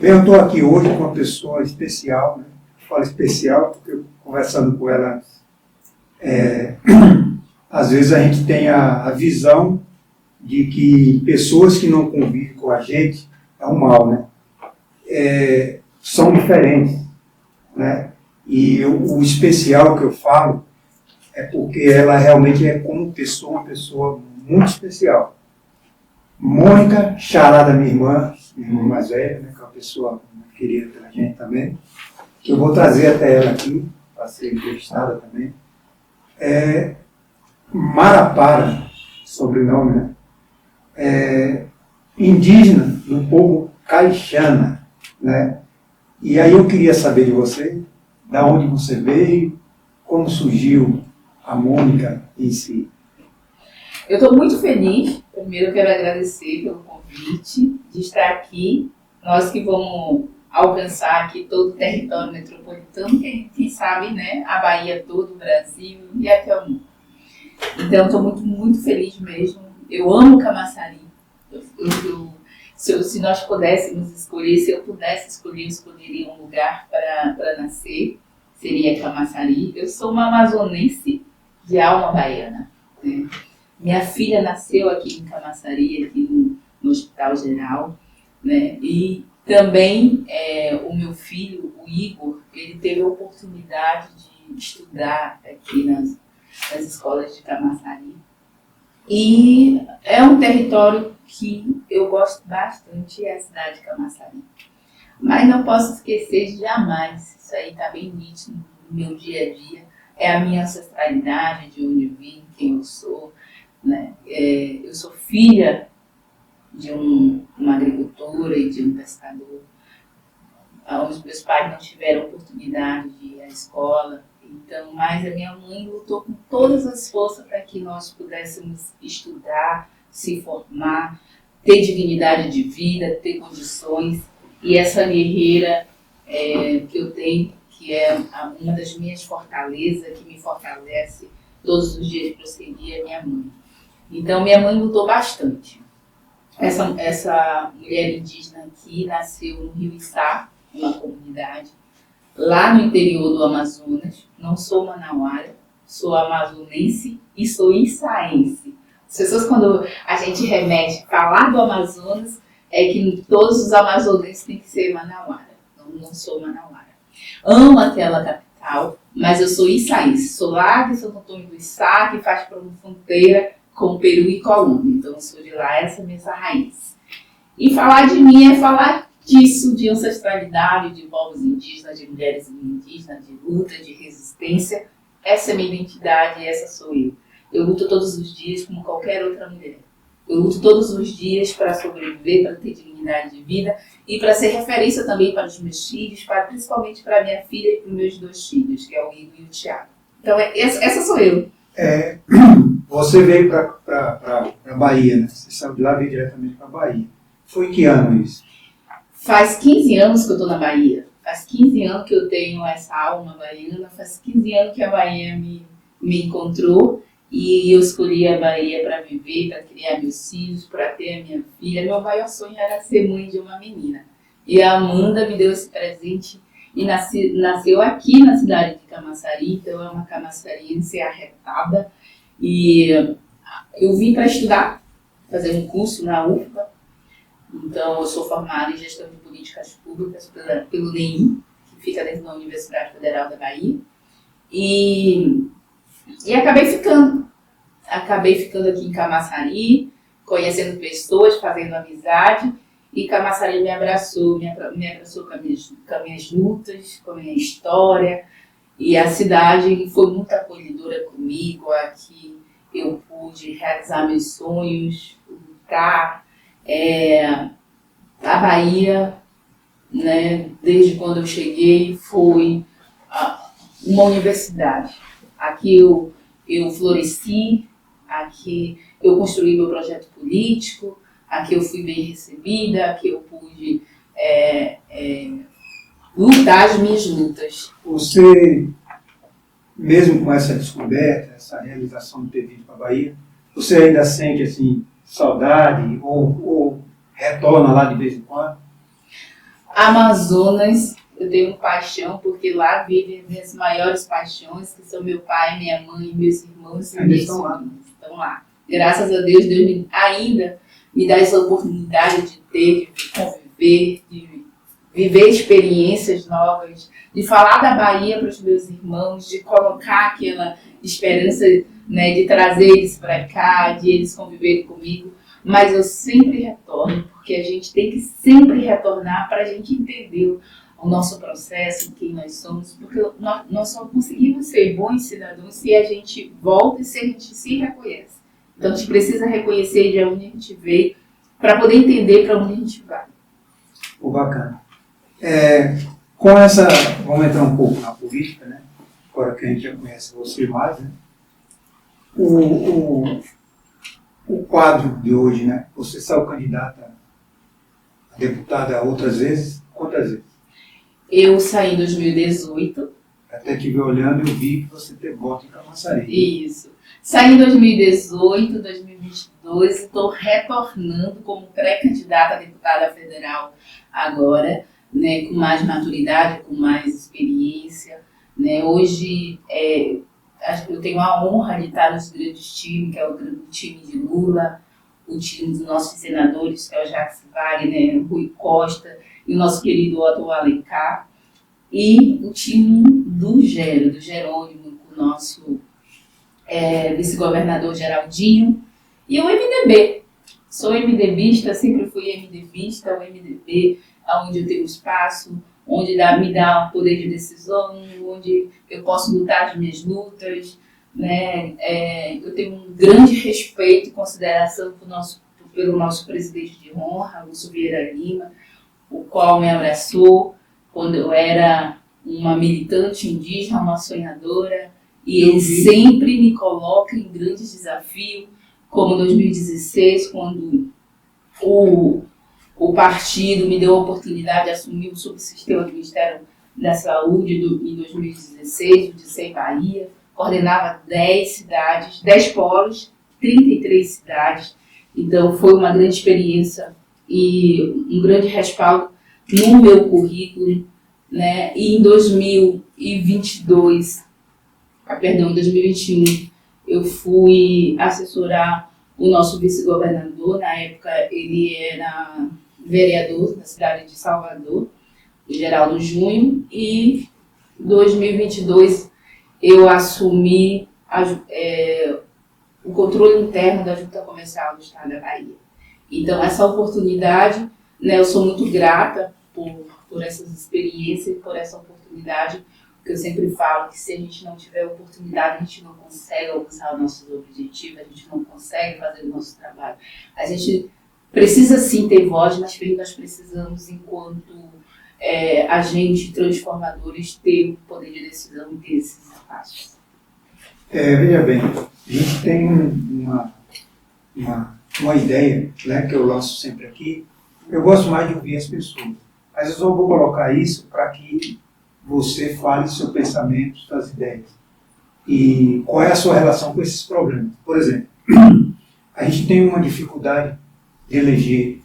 Bem, eu estou aqui hoje com uma pessoa especial, né? Falo especial porque eu, conversando com ela, às vezes a gente tem a visão de que pessoas que não convivem com a gente é um mal, né? São diferentes, né? E o especial que eu falo é porque ela realmente é como pessoa, uma pessoa muito especial. Mônica, xará da minha irmã mais velha, né, que é uma pessoa querida pela gente também, que eu vou trazer até ela aqui, para ser entrevistada também. Marapara, sobrenome, né? Indígena do povo Caixana, né? E aí eu queria saber de você, da onde você veio, como surgiu a Mônica em si. Eu estou muito feliz. Primeiro eu quero agradecer pelo convite de estar aqui. Nós que vamos alcançar aqui todo o território metropolitano, que quem sabe, né, a Bahia todo, o Brasil e até o mundo. Então estou muito, muito feliz mesmo. Eu amo Camaçari. Se nós pudéssemos escolher, se eu pudesse escolher, eu escolheria um lugar para nascer, seria Camaçari. Eu sou uma amazonense de alma baiana, né? Minha filha nasceu aqui em Camaçari, aqui no Hospital Geral, né? E também o meu filho, o Igor, ele teve a oportunidade de estudar aqui nas escolas de Camaçari. E é um território que eu gosto bastante, é a cidade de Camaçari. Mas não posso esquecer jamais, isso aí está bem nítido no meu dia a dia, é a minha ancestralidade, de onde eu vim, quem eu sou. Né? Eu sou filha de uma agricultora e de um pescador, onde meus pais não tiveram oportunidade de ir à escola, então, mas a minha mãe lutou com todas as forças para que nós pudéssemos estudar, se formar, ter dignidade de vida, ter condições, e essa guerreira que eu tenho, que é uma das minhas fortalezas, que me fortalece todos os dias prosseguir, é minha mãe. Então, minha mãe lutou bastante. Essa mulher indígena aqui nasceu no Rio Içá, uma comunidade, lá no interior do Amazonas. Não sou manauara, sou amazonense e sou içaense. As pessoas, quando a gente remete a falar do Amazonas, é que todos os amazonenses têm que ser manauara. Não sou manauara. Amo aquela capital, mas eu sou içaense. Sou lá de Santo Antônio do Içá, que faz fronteira com Peru e Colômbia. Então, eu sou de lá, essa é a minha raiz. E falar de mim é falar disso, de ancestralidade, de povos indígenas, de mulheres indígenas, de luta, de resistência. Essa é a minha identidade e essa sou eu. Eu luto todos os dias como qualquer outra mulher. Eu luto todos os dias para sobreviver, para ter dignidade de vida e para ser referência também para os meus filhos, principalmente para a minha filha e para os meus 2 filhos, que é o Igor e o Thiago. Então, essa sou eu. Você veio para a Bahia, né? Você saiu de lá, veio diretamente para a Bahia. Foi em que ano isso? Faz 15 anos que eu estou na Bahia. Faz 15 anos que eu tenho essa alma baiana. Faz 15 anos que a Bahia me encontrou. E eu escolhi a Bahia para viver, para criar meus filhos, para ter a minha filha. Meu maior sonho era ser mãe de uma menina. E a Amanda me deu esse presente e nasceu aqui na cidade de Camaçari. Então é uma camaçariense arretada. E eu vim para estudar, fazer um curso na UFBA. Então, eu sou formada em Gestão de Políticas Públicas pelo NEIM, que fica dentro da Universidade Federal da Bahia. E acabei ficando. Acabei ficando aqui em Camaçari, conhecendo pessoas, fazendo amizade. E Camaçari me abraçou com as minhas lutas, com a minha história. E a cidade foi muito acolhedora comigo. Aqui eu pude realizar meus sonhos, lutar. A Bahia, né, desde quando eu cheguei, foi uma universidade. Aqui eu floresci, aqui eu construí meu projeto político, aqui eu fui bem recebida, aqui eu pude lutar as minhas lutas. Você, mesmo com essa descoberta, essa realização de ter vindo para a Bahia, você ainda sente assim, saudade ou retorna lá de vez em quando? Amazonas, eu tenho paixão, porque lá vivem minhas maiores paixões, que são meu pai, minha mãe, meus irmãos e minhas sobrinhas. Estão lá. Graças a Deus, ainda me dá essa oportunidade de ter, de conviver, de viver experiências novas, de falar da Bahia para os meus irmãos, de colocar aquela esperança, né, de trazer eles para cá, de eles conviverem comigo. Mas eu sempre retorno, porque a gente tem que sempre retornar para a gente entender o nosso processo, quem nós somos, porque nós só conseguimos ser bons cidadãos se a gente volta e se a gente se reconhece. Então a gente precisa reconhecer de onde a gente veio para poder entender para onde a gente vai. Bacana. Com essa, vamos entrar um pouco na política, né? Agora que a gente já conhece você mais, né? O quadro de hoje, né? Você saiu candidata a deputada outras vezes? Quantas vezes? Eu saí em 2018. Até que vi olhando, eu vi que você tem voto em Camaçari. Isso. Saí em 2018, 2022 e estou retornando como pré-candidata a deputada federal agora, né, com mais maturidade, com mais experiência. Né? Hoje, eu tenho a honra de estar nos grandes times, que é o time de Lula, o time dos nossos senadores, que é o Jacques Wagner, Rui Costa e o nosso querido Otto Alencar, e o time do Jerônimo, com o nosso vice-governador Geraldinho, e o MDB. Sou MDBista, sempre fui MDBista, o MDB é onde eu tenho espaço, onde me dá um poder de decisão, onde eu posso lutar as minhas lutas, né? Eu tenho um grande respeito e consideração pelo nosso presidente de honra, Augusto Vieira Lima, o qual me abraçou quando eu era uma militante indígena, uma sonhadora, e ele sempre me coloca em grandes desafios, como em 2016, quando o partido me deu a oportunidade de assumir o subsistema do Ministério da Saúde em 2016, o Dissei Bahia, coordenava 10 cidades, 10 polos, 33 cidades. Então foi uma grande experiência e um grande respaldo no meu currículo, né? E em 2021, eu fui assessorar o nosso vice-governador. Na época ele era vereador da cidade de Salvador, o Geraldo Júnior, e em 2022 eu assumi o controle interno da Junta Comercial do Estado da Bahia. Então essa oportunidade, né, eu sou muito grata por essas experiências, por essa oportunidade, porque eu sempre falo que se a gente não tiver oportunidade, a gente não consegue alcançar os nossos objetivos, a gente não consegue fazer o nosso trabalho. A gente precisa sim ter voz, mas nós precisamos, enquanto agentes transformadores, ter o poder de decisão e ter esses espaços. Veja bem, a gente tem uma ideia, né, que eu lanço sempre aqui. Eu gosto mais de ouvir as pessoas, mas eu só vou colocar isso para que você fale seu pensamento, suas ideias. E qual é a sua relação com esses problemas? Por exemplo, a gente tem uma dificuldade de eleger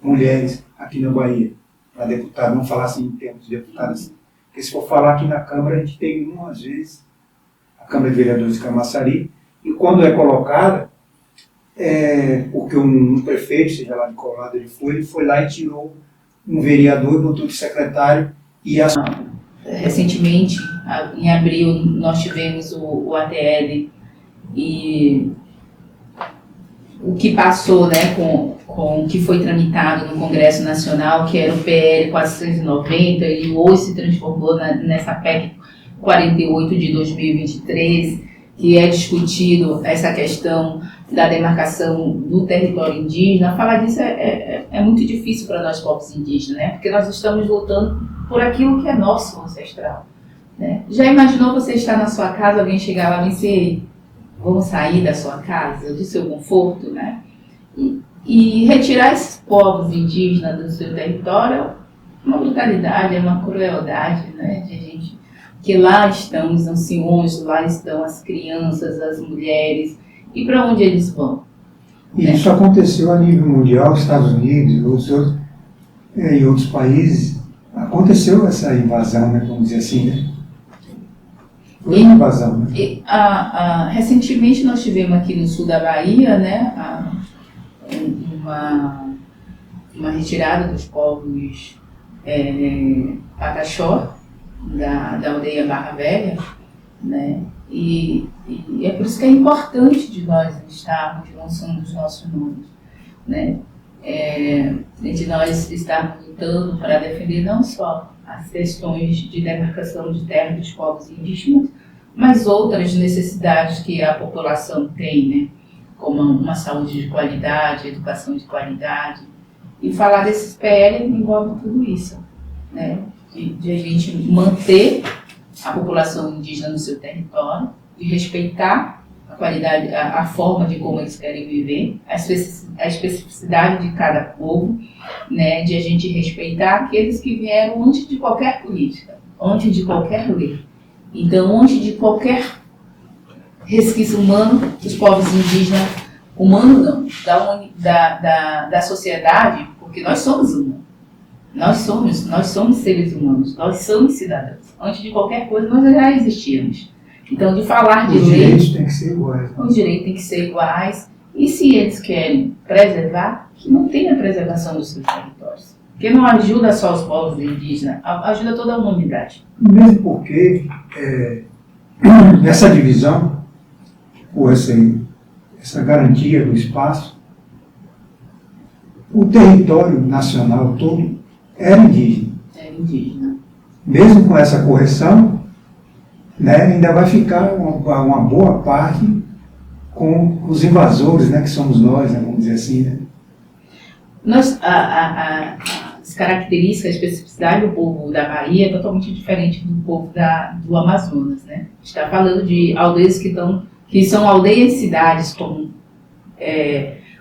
mulheres aqui na Bahia, para deputado, vamos falar assim em termos de deputado assim. Porque se for falar aqui na Câmara, a gente tem umas vezes a Câmara de Vereadores de Camaçari, e quando é colocada, porque um prefeito, seja lá de qual lado ele foi lá e tirou um vereador, botou de secretário e recentemente, em abril, nós tivemos o ATL e o que passou, né, com o que foi tramitado no Congresso Nacional, que era o PL 490, e hoje se transformou nessa PEC 48 de 2023, que é discutido essa questão da demarcação do território indígena. Falar disso é muito difícil para nós povos indígenas, né? Porque nós estamos lutando por aquilo que é nosso ancestral, né? Já imaginou você estar na sua casa, alguém chegar lá e dizer, vamos sair da sua casa, do seu conforto, né? E retirar esses povos indígenas do seu território é uma brutalidade, é uma crueldade, né? De gente, que lá estão os anciões, lá estão as crianças, as mulheres, e para onde eles vão? E isso aconteceu a nível mundial, Estados Unidos, outros. em outros países, aconteceu essa invasão, né, vamos dizer assim, né? Foi uma invasão, né? Recentemente nós tivemos aqui no sul da Bahia, né, uma retirada dos povos Pataxó, da aldeia Barra Velha, né? E é por isso que é importante de nós estarmos lançando os nossos nomes, né? De nós estarmos lutando para defender não só as questões de demarcação de terra dos povos indígenas, mas outras necessidades que a população tem, né? Como uma saúde de qualidade, educação de qualidade. E falar desses PL envolve tudo isso, né? De a gente manter a população indígena no seu território, de respeitar a qualidade, a forma de como eles querem viver, a especificidade de cada povo, né? De a gente respeitar aqueles que vieram antes de qualquer política, antes de qualquer lei. Então, antes de qualquer resquício humano, os povos indígenas, humano não, da sociedade, porque nós somos humanos. Nós somos seres humanos, nós somos cidadãos. Antes de qualquer coisa, nós já existíamos. Então, de falar de os direitos têm que ser iguais. Os direitos têm que ser iguais. E se eles querem preservar, que não tenha preservação dos seus territórios. Porque não ajuda só os povos indígenas, ajuda toda a humanidade. Mesmo porque essa divisão, ou essa garantia do espaço, o território nacional todo era indígena. É indígena. Mesmo com essa correção, né, ainda vai ficar uma boa parte com os invasores, né, que somos nós, né, vamos dizer assim. Né? As características, a especificidade do povo da Bahia é totalmente diferente do povo do Amazonas. Né? A gente está falando de aldeias que são aldeias e cidades, como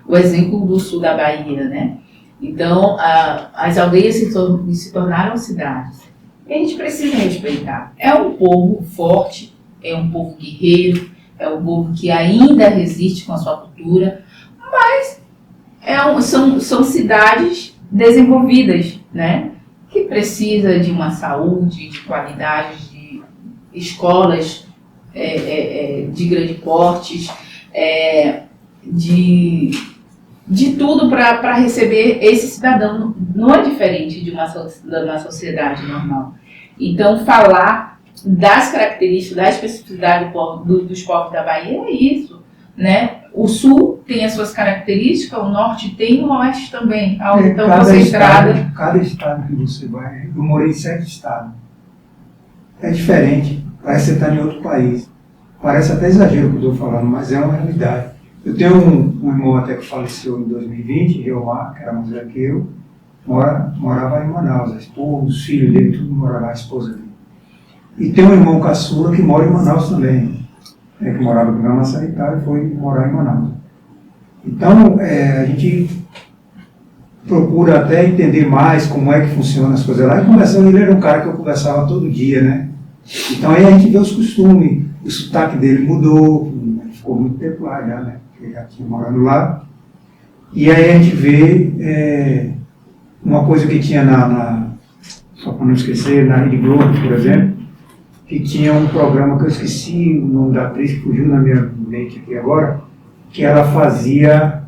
o exemplo do sul da Bahia. Né? Então, as aldeias se tornaram cidades. E a gente precisa respeitar. É um povo forte, é um povo guerreiro, é um povo que ainda resiste com a sua cultura, mas são cidades desenvolvidas, né? Que precisa de uma saúde, de qualidade, de escolas de grande porte, de tudo para receber esse cidadão. Não é diferente de uma sociedade normal. Então, falar das características, da especificidade dos povos da Bahia é isso, né? O sul tem as suas características, o norte tem, o oeste também. Então, cada estado que você vai, eu morei em 7 estados. É diferente, parece que você está em outro país. Parece até exagero o que eu estou falando, mas é uma realidade. Eu tenho um irmão até que faleceu em 2020, Reomar, que era mais velho que eu, morava em Manaus, a esposa, os filhos dele, tudo morava lá, a esposa dele. E tem um irmão caçula que mora em Manaus também, que morava no Gama Sanitário e foi morar em Manaus. Então, a gente procura até entender mais como é que funciona as coisas lá. E conversando, ele era um cara que eu conversava todo dia, né? Então aí a gente vê os costumes, o sotaque dele mudou, ficou muito tempo lá já, né? Ele já tinha morando lá. E aí a gente vê uma coisa que tinha só para não esquecer, na Rede Globo, por exemplo, que tinha um programa que eu esqueci o nome da atriz, que fugiu na minha mente aqui agora, que ela fazia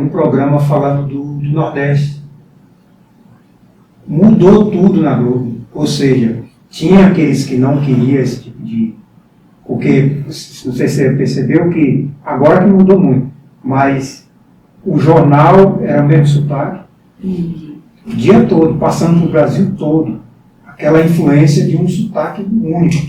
um programa falando do Nordeste. Mudou tudo na Globo, ou seja, tinha aqueles que não queriam esse tipo de... Porque, não sei se você percebeu que agora que mudou muito, mas o jornal era o mesmo sotaque, o dia todo, passando no Brasil todo, aquela influência de um sotaque único,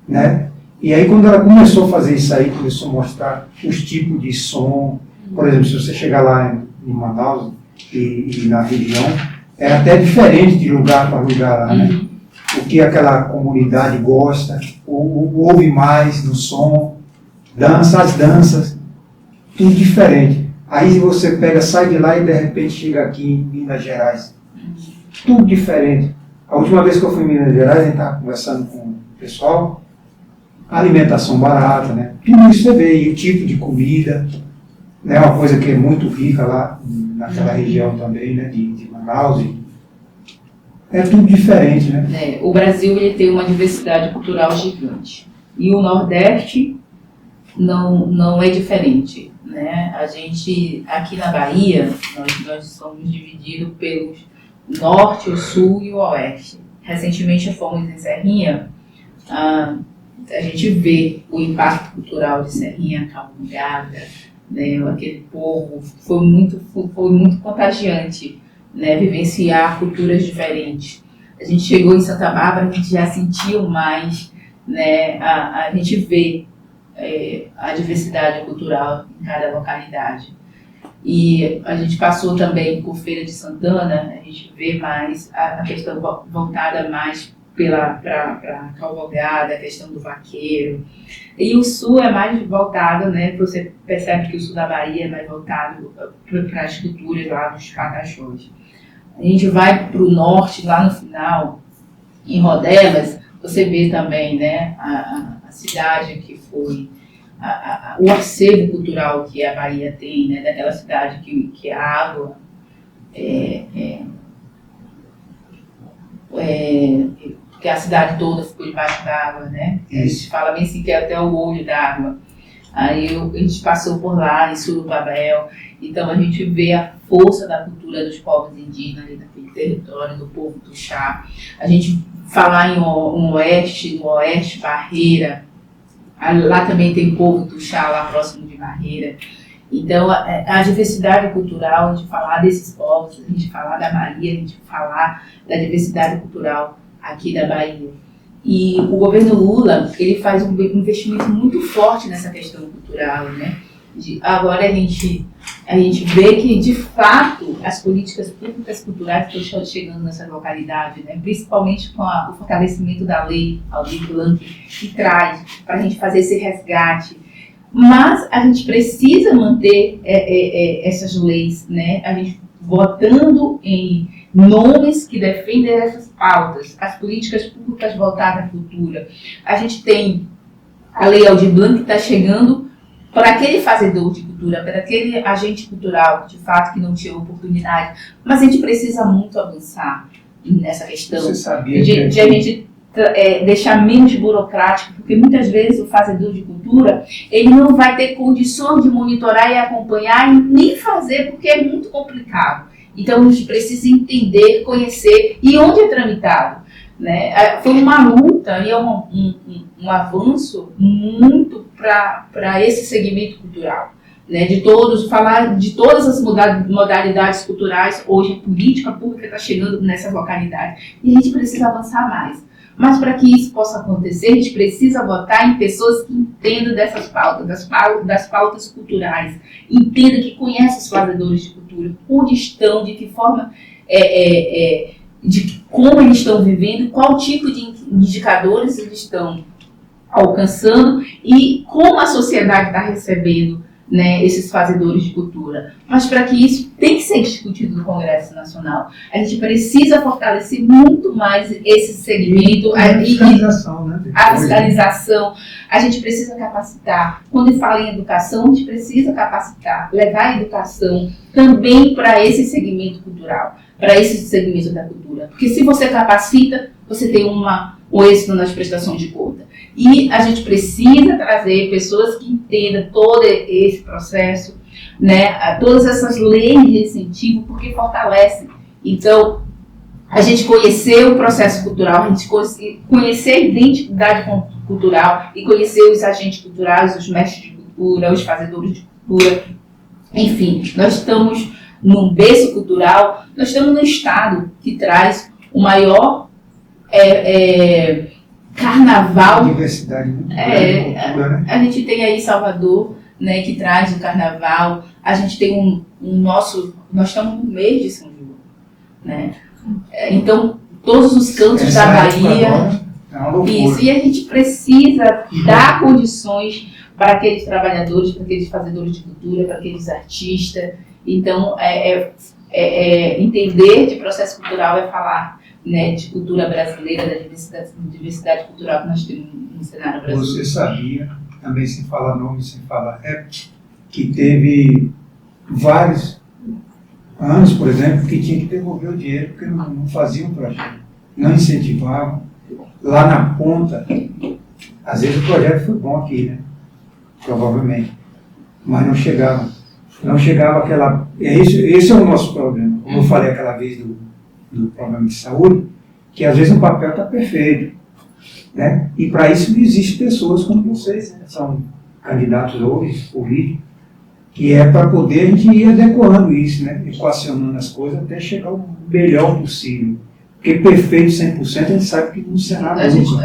né? E aí quando ela começou a fazer isso aí, começou a mostrar os tipos de som, por exemplo, se você chegar lá em Manaus e na região, é até diferente de lugar para lugar lá, né? O que aquela comunidade gosta, ouve mais no som, as danças, tudo diferente. Aí você sai de lá e de repente chega aqui em Minas Gerais, tudo diferente. A última vez que eu fui em Minas Gerais, a gente estava conversando com o pessoal, alimentação barata, né? Tudo isso você vê, e o tipo de comida, né? Uma coisa que é muito rica lá naquela região também, né? De Manaus. Manaus, é tudo diferente, né? O Brasil ele tem uma diversidade cultural gigante e o Nordeste não é diferente, né? A gente aqui na Bahia nós somos divididos pelos Norte, o Sul e o Oeste. Recentemente fomos em Serrinha. A gente vê o impacto cultural de Serrinha, Calungada, né? Aquele povo foi muito contagiante, né? Vivenciar culturas diferentes. A gente chegou em Santa Bárbara, a gente já sentiu mais, né? A gente vê a diversidade cultural em cada localidade. E a gente passou também por Feira de Santana, a gente vê mais a questão voltada mais para Cavalgada, a questão do vaqueiro. E o sul é mais voltado, né? Você percebe que o sul da Bahia é mais voltado para as culturas lá dos Pataxós. A gente vai para o norte, lá no final, em Rodelas, você vê também, né, a cidade que foi, o acervo cultural que a Bahia tem, né, daquela cidade que a água que a cidade toda ficou debaixo d'água, né? A gente fala bem assim que é até o olho d'água. Aí a gente passou por lá, em Surubabel, então a gente vê a força da cultura dos povos indígenas ali naquele território, do povo Tuxá. A gente falar no Oeste, Barreira, lá também tem povo Tuxá, lá próximo de Barreira. Então, a diversidade cultural, a gente falar desses povos, a gente falar da Bahia, a gente falar da diversidade cultural aqui da Bahia. E o governo Lula, ele faz um investimento muito forte nessa questão cultural, né? Agora a gente vê que, de fato, as políticas públicas culturais estão chegando nessa localidade, né? Principalmente com o fortalecimento da lei Aldir Blanc, que traz para a gente fazer esse resgate. Mas a gente precisa manter essas leis, né? A gente votando em nomes que defendem essas pautas, as políticas públicas voltadas à cultura. A gente tem a Lei Aldir Blanc que está chegando para aquele fazedor de cultura, para aquele agente cultural, de fato, que não tinha oportunidade. Mas a gente precisa muito avançar nessa questão de a gente deixar menos burocrático, porque muitas vezes o fazedor de cultura ele não vai ter condições de monitorar e acompanhar e nem fazer, porque é muito complicado. Então a gente precisa entender, conhecer e onde é tramitado, né? Foi uma luta e é um avanço muito para esse segmento cultural, né? Falar de todas as modalidades culturais. Hoje a política pública está chegando nessas localidades e a gente precisa avançar mais. Mas para que isso possa acontecer, a gente precisa votar em pessoas que entendam dessas pautas, das pautas culturais, entendam, que conhecem os fazedores de cultura, onde estão, de que forma, de como eles estão vivendo, qual tipo de indicadores eles estão alcançando e como a sociedade está recebendo, né, esses fazedores de cultura. Mas para que isso tem que ser discutido no Congresso Nacional. A gente precisa fortalecer muito mais esse segmento. A fiscalização, né? A fiscalização. A gente precisa capacitar. Quando fala em educação, a gente precisa capacitar, levar a educação também para esse segmento cultural, para esse segmento da cultura. Porque se você capacita, você tem um êxito nas prestações de conta. E a gente precisa trazer pessoas que entendam todo esse processo, né? Todas essas leis de incentivo, porque fortalecem. Então, a gente conhecer o processo cultural, a gente conhecer a identidade cultural e conhecer os agentes culturais, os mestres de cultura, os fazedores de cultura. Enfim, nós estamos num berço cultural, nós estamos no estado que traz o maior carnaval. Diversidade muito grande de cultura, né? A gente tem aí Salvador, né, que traz o carnaval. A gente tem nós estamos no mês de São João, né? Então, todos os cantos da Bahia. Isso, e a gente precisa dar condições para aqueles trabalhadores, para aqueles fazedores de cultura, para aqueles artistas. Então, entender de processo cultural é falar, né, de cultura brasileira, da diversidade cultural que nós temos no cenário brasileiro. Você sabia, também sem falar nome, sem falar que teve vários anos, por exemplo, que tinha que devolver o dinheiro porque não faziam o projeto, não incentivavam. Lá na ponta, às vezes o projeto foi bom aqui, né? Provavelmente, mas não chegava. Não chegava aquela... Esse é o nosso problema. Como eu falei aquela vez do problema de saúde, que às vezes o papel está perfeito, né? E para isso existem pessoas como vocês, né? São candidatos hoje, políticos, que é para poder a gente ir adequando isso, né? Equacionando as coisas até chegar o melhor possível. Porque perfeito 100% a gente sabe que não será nunca.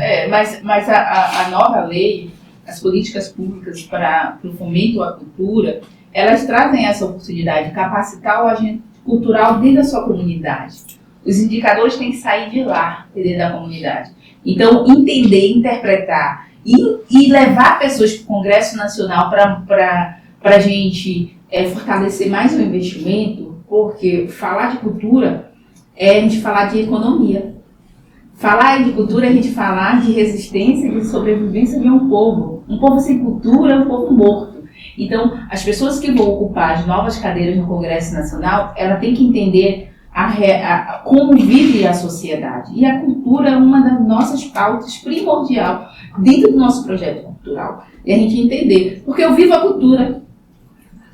Mas a nova lei, as políticas públicas para o fomento à cultura, elas trazem essa oportunidade de capacitar o agente cultural dentro da sua comunidade. Os indicadores têm que sair de lá, dentro da comunidade. Então, entender, interpretar e levar pessoas para o Congresso Nacional para a gente fortalecer mais o investimento, porque falar de cultura é a gente falar de economia. Falar de cultura é a gente falar de resistência e de sobrevivência de um povo. Um povo sem cultura é um povo morto. Então, as pessoas que vão ocupar as novas cadeiras no Congresso Nacional, ela tem que entender como vive a sociedade. E a cultura é uma das nossas pautas primordial dentro do nosso projeto cultural. E a gente entender, porque eu vivo a cultura.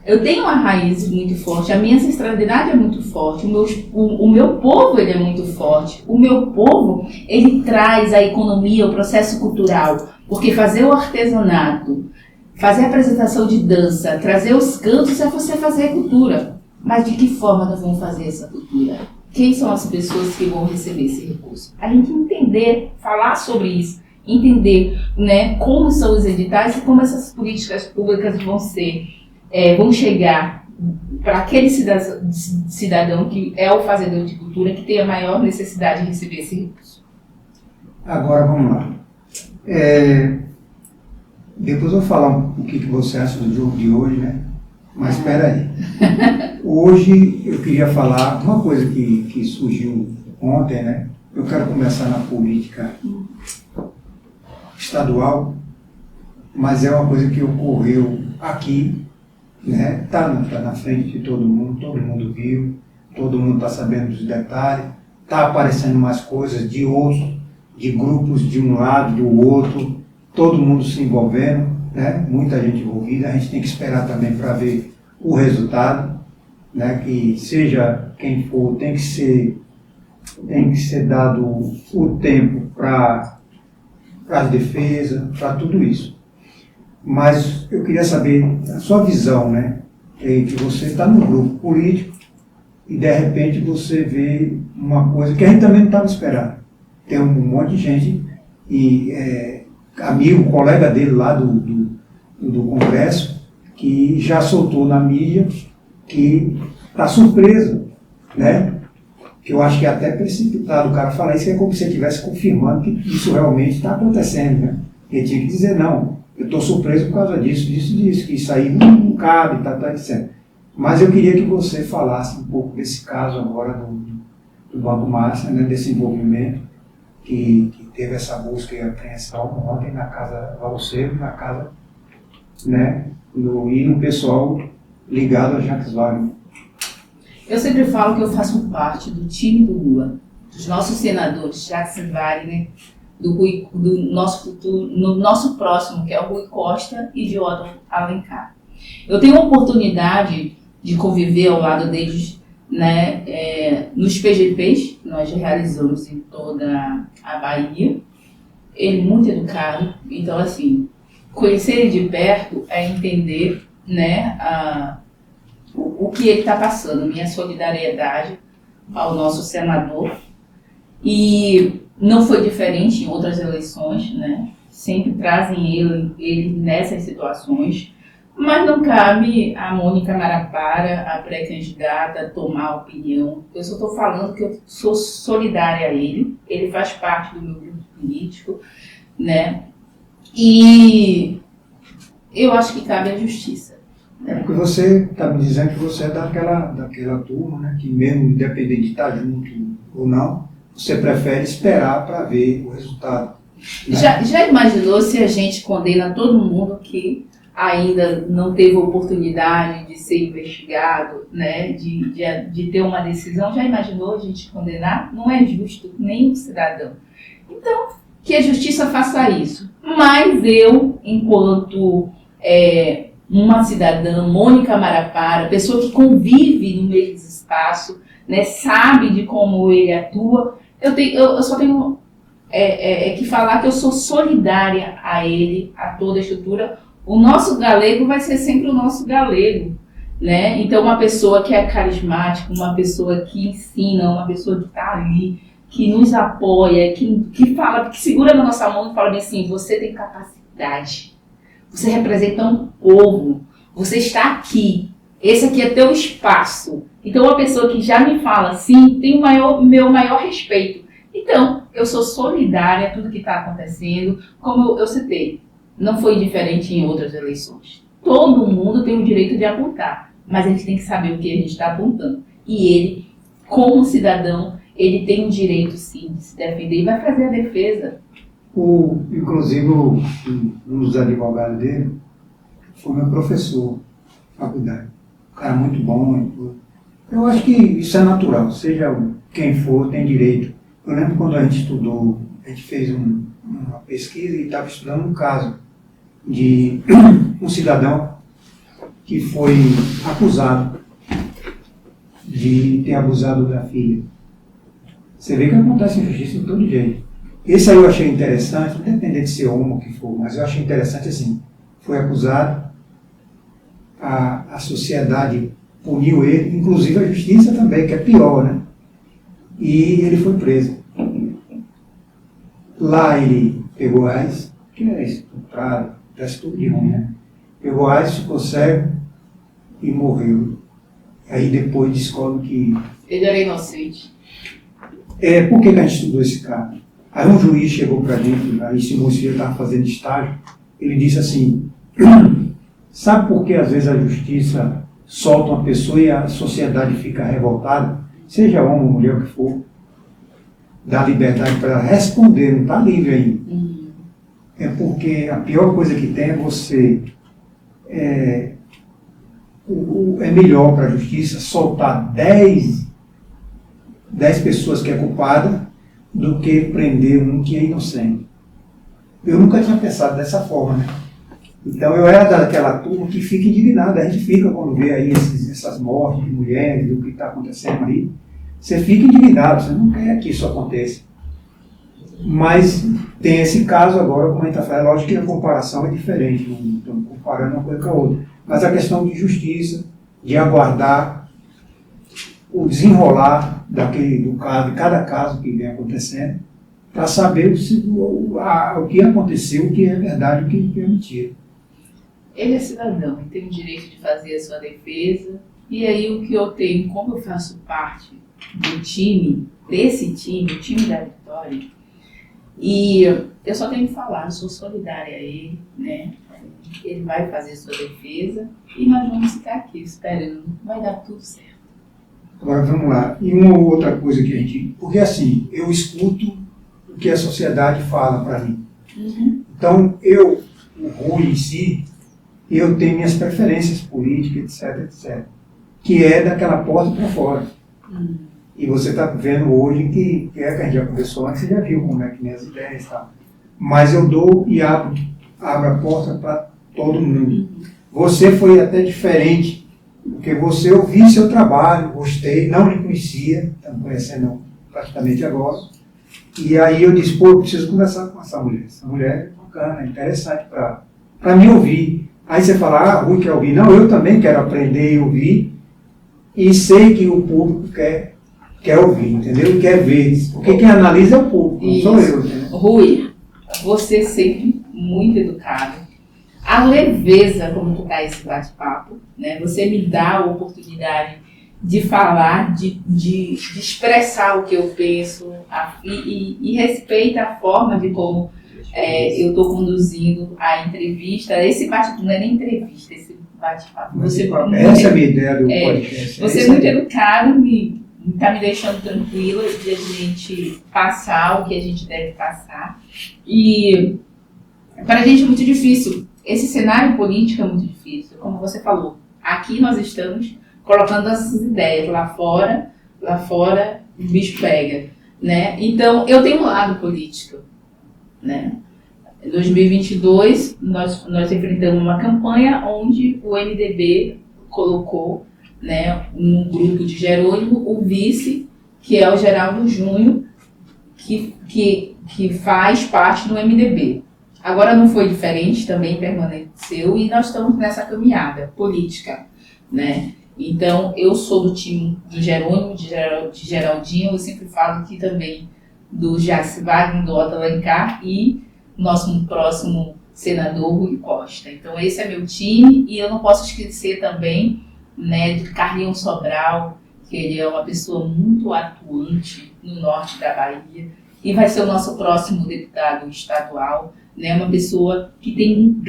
Eu tenho uma raiz muito forte, a minha ancestralidade é muito forte, o meu povo ele é muito forte. O meu povo, ele traz a economia, o processo cultural, porque fazer o artesanato, fazer a apresentação de dança, trazer os cantos é você fazer a cultura. Mas de que forma nós vamos fazer essa cultura? Quem são as pessoas que vão receber esse recurso? A gente entender, falar sobre isso, entender, né, como são os editais e como essas políticas públicas vão chegar para aquele cidadão que é o fazedor de cultura, que tem a maior necessidade de receber esse recurso. Agora vamos lá. Depois eu vou falar o que você acha do jogo de hoje, né? Mas espera aí. Hoje eu queria falar uma coisa que surgiu ontem, né? Eu quero começar na política estadual, mas é uma coisa que ocorreu aqui, né? Tá na frente de todo mundo viu, todo mundo está sabendo dos detalhes, está aparecendo mais coisas de outros, de grupos de um lado, do outro, todo mundo se envolvendo, né? Muita gente envolvida. A gente tem que esperar também para ver o resultado, né? Que seja quem for, tem que ser dado o tempo para as defesas, para tudo isso. Mas eu queria saber a sua visão, né? Que você está num grupo político e de repente você vê uma coisa que a gente também não estava esperando. Tem um monte de gente e amigo, colega dele lá do Congresso, que já soltou na mídia que está surpreso, né? Que eu acho que é até precipitado o cara falar isso, que é como se ele estivesse confirmando que isso realmente está acontecendo, né? Ele tinha que dizer, não, eu estou surpreso por causa disso, que isso aí não cabe, tá dizendo. Mas eu queria que você falasse um pouco desse caso agora do Banco Márcia, né? Desse envolvimento que teve essa busca e apreensão ontem na casa Valseiro, na casa, né? E no pessoal ligado a Jacques Wagner. Eu sempre falo que eu faço parte do time do Lula, dos nossos senadores, Jacques Wagner, do nosso futuro, no nosso próximo, que é o Rui Costa e de Otto Alencar. Eu tenho a oportunidade de conviver ao lado deles, né, nos PGPs que nós realizamos em toda a Bahia. Ele é muito educado, então assim, conhecer ele de perto é entender, né, o que ele está passando, minha solidariedade ao nosso senador. E não foi diferente em outras eleições, né? Sempre trazem ele nessas situações, mas não cabe a Mônica Marapara, a pré-candidata, tomar opinião. Eu só estou falando que eu sou solidária a ele faz parte do meu grupo político, né? E eu acho que cabe à justiça. Porque você está me dizendo que você é daquela turma, né? Que mesmo independente de estar junto ou não, você prefere esperar para ver o resultado. Né? Já imaginou se a gente condena todo mundo que ainda não teve oportunidade de ser investigado, né, de ter uma decisão, já imaginou a gente condenar? Não é justo nem o cidadão. Então, que a justiça faça isso. Mas eu, enquanto uma cidadã, Mônica Marapara, pessoa que convive no mesmo espaço, né, sabe de como ele atua, eu só tenho que falar que eu sou solidária a ele, a toda a estrutura. O nosso galego vai ser sempre o nosso galego, né? Então, uma pessoa que é carismática, uma pessoa que ensina, uma pessoa que está ali, que nos apoia, que fala, que segura na nossa mão e fala bem assim, você tem capacidade, você representa um povo, você está aqui, esse aqui é teu espaço. Então, uma pessoa que já me fala assim, tem meu maior respeito. Então, eu sou solidária a tudo que está acontecendo, como eu citei. Não foi diferente em outras eleições. Todo mundo tem o direito de apontar, mas a gente tem que saber o que a gente está apontando. E ele, como cidadão, ele tem o direito, sim, de se defender e vai fazer a defesa. Inclusive, um dos advogados dele foi meu professor na faculdade. Um cara muito bom. Eu acho que isso é natural, seja quem for, tem direito. Eu lembro quando a gente estudou, a gente fez uma pesquisa e estava estudando um caso de um cidadão que foi acusado de ter abusado da filha. Você vê que acontece injustiça de todo jeito. Esse aí eu achei interessante, independente de ser homo ou o que for, mas eu achei interessante assim, foi acusado, a sociedade puniu ele, inclusive a justiça também, que é pior, né? E ele foi preso. Lá ele pegou AIDS, que é estuprado, parece tudo de ruim, né? Pegou AIDS, ficou cego e morreu. Aí depois descobre que... Ele era inocente. Por que a gente estudou esse caso? Aí um juiz chegou para gente, aí esse moço estava fazendo estágio, ele disse assim, sabe por que às vezes a justiça solta uma pessoa e a sociedade fica revoltada? Seja homem ou mulher, o que for, dá liberdade para ela responder, não está livre ainda. É porque a pior coisa que tem é você... É melhor para a justiça soltar 10 pessoas que é culpada do que prender um que é inocente. Eu nunca tinha pensado dessa forma, né? Então eu era daquela turma que fica indignada. A gente fica quando vê aí essas mortes de mulheres, do que está acontecendo aí. Você fica indignado, você não quer que isso aconteça. Mas tem esse caso agora, como a gente está falando, é lógico que a comparação é diferente, não estamos comparando uma coisa com a outra. Mas a questão de justiça, de aguardar o desenrolar do caso, de cada caso que vem acontecendo, para saber o que aconteceu, o que é verdade, o que é mentira. Ele é cidadão e tem o direito de fazer a sua defesa. E aí o que eu tenho, como eu faço parte do time, desse time, o time da Vitória, e eu só tenho que falar, eu sou solidária a ele, né? Ele vai fazer sua defesa e nós vamos ficar aqui esperando, vai dar tudo certo. Agora vamos lá, e uma outra coisa que a gente... Porque assim, eu escuto o que a sociedade fala para mim. Então, o Rui em si, eu tenho minhas preferências políticas, etc, etc. Que é daquela porta para fora. E você está vendo hoje que a gente já conversou antes, você já viu como é que minhas ideias e tal. Mas eu dou e abro a porta para todo mundo. Você foi até diferente, porque você ouviu seu trabalho, gostei, não lhe conhecia, estamos conhecendo praticamente agora. E aí eu disse, eu preciso conversar com essa mulher. Essa mulher é bacana, é interessante para me ouvir. Aí você fala, Rui quer ouvir. Não, eu também quero aprender e ouvir. E sei que o público quer ouvir, entendeu? Quer ver. Porque quem analisa é o público, não sou eu. Né? Rui, você sempre muito educado. A leveza como tu dá esse bate-papo, né? Você me dá a oportunidade de falar, de expressar o que eu penso e respeita a forma de como eu estou conduzindo a entrevista. Esse bate-papo não é nem entrevista, esse bate-papo. Essa é a minha ideia do podcast. Você é muito educado, está me deixando tranquila de a gente passar o que a gente deve passar. E para a gente é muito difícil esse cenário político é muito difícil, como você falou. Aqui nós estamos colocando essas ideias, lá fora o bicho pega, né? Então, eu tenho um lado político, né? Em 2022, nós enfrentamos uma campanha onde o MDB colocou, né, um grupo de Jerônimo, o vice, que é o Geraldo Júnior, que faz parte do MDB. Agora não foi diferente, também permaneceu, e nós estamos nessa caminhada política, né? Então, eu sou do time do Jerônimo, de Geraldinho, eu sempre falo aqui também do Jaci Wagner, do Otto Alencar e nosso próximo senador, Rui Costa. Então, esse é meu time, e eu não posso esquecer também, né, de Carlinhos Sobral, que ele é uma pessoa muito atuante no norte da Bahia, e vai ser o nosso próximo deputado estadual, né, uma pessoa que tem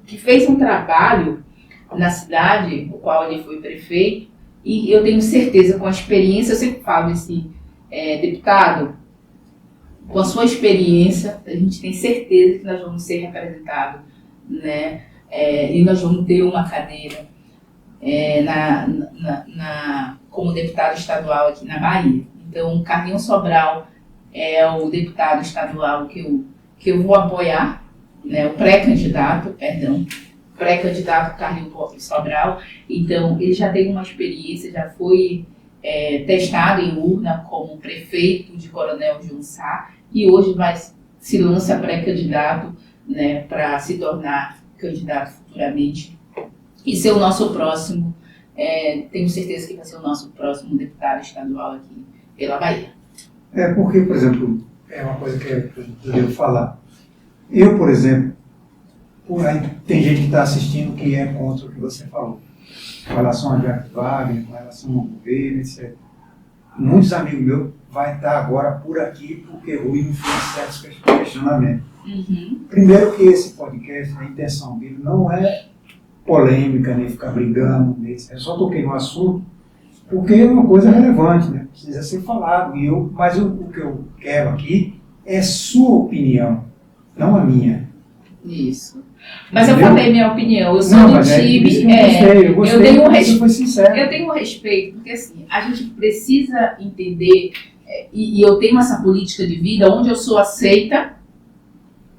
que fez um trabalho na cidade, o qual ele foi prefeito, e eu tenho certeza, com a experiência, eu sempre falo assim, deputado, com a sua experiência, a gente tem certeza que nós vamos ser representados, né, e nós vamos ter uma cadeira como deputado estadual aqui na Bahia. Então, Carlinhos Sobral é o deputado estadual que eu vou apoiar, né, o pré-candidato Carlinhos Sobral. Então, ele já tem uma experiência, já foi testado em urna como prefeito de Coronel João Sá, e hoje se lança pré-candidato, né, para se tornar candidato futuramente e ser o nosso próximo, tenho certeza que vai ser o nosso próximo deputado estadual aqui pela Bahia. Porque, por exemplo, é uma coisa que eu devo falar. Eu, por exemplo, por aí tem gente que está assistindo que é contra o que você falou, com relação a Jaci Wagner, com relação ao governo, etc. Muitos amigos meus vão estar agora por aqui porque Rui não fez certos questionamentos. Uhum. Primeiro que esse podcast, a intenção dele não é polêmica, nem ficar brigando, eu só toquei no assunto porque é uma coisa relevante, né? Precisa ser falado. Mas o que eu quero aqui é sua opinião, não a minha. Isso. Mas Entendeu? eu falei minha opinião, eu sou do time. Eu gostei, você foi sincero. Eu tenho um respeito, porque assim, a gente precisa entender, e eu tenho essa política de vida, onde eu sou aceita,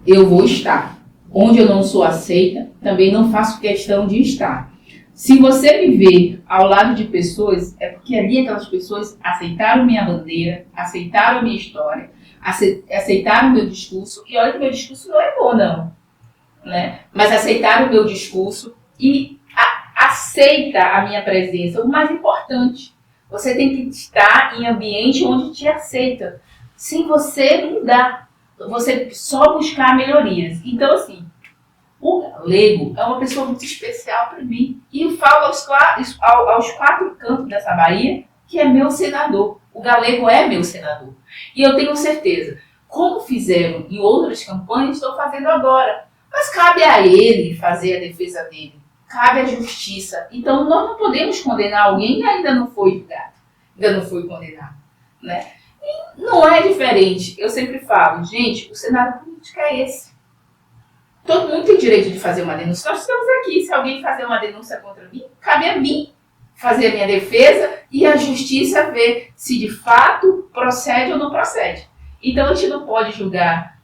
eu vou estar. Onde eu não sou aceita, também não faço questão de estar. Se você me ver ao lado de pessoas, é porque ali aquelas pessoas aceitaram minha bandeira, aceitaram a minha história, aceitaram o meu discurso, e olha que meu discurso não é bom, não. Né? Mas aceitaram o meu discurso e aceita a minha presença. O mais importante, você tem que estar em ambiente onde te aceita, sem você mudar, você só buscar melhorias. Então, assim, o Galego é uma pessoa muito especial para mim, e eu falo aos quatro cantos dessa Bahia que é meu senador. O Galego é meu senador, e eu tenho certeza, como fizeram em outras campanhas, estou fazendo agora. Mas cabe a ele fazer a defesa dele, cabe à justiça. Então, nós não podemos condenar alguém que ainda não foi julgado, ainda não foi condenado, né? E não é diferente. Eu sempre falo, gente, o cenário político é esse. Todo mundo tem direito de fazer uma denúncia. Nós estamos aqui. Se alguém fazer uma denúncia contra mim, cabe a mim fazer a minha defesa e a justiça ver se de fato procede ou não procede. Então, a gente não pode julgar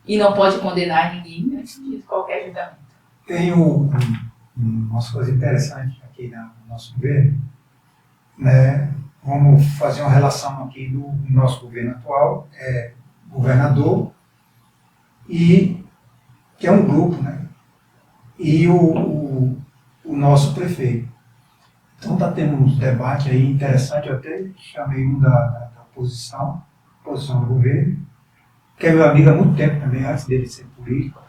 e não pode condenar ninguém antes de qualquer julgamento. Tem umas coisas interessantes aqui no nosso governo, né? Vamos fazer uma relação aqui do nosso governo atual, governador, e que é um grupo, né? E o nosso prefeito. Então está tendo uns debates aí interessantes, eu até chamei um da posição do governo, que é meu amigo há muito tempo também, antes dele ser político,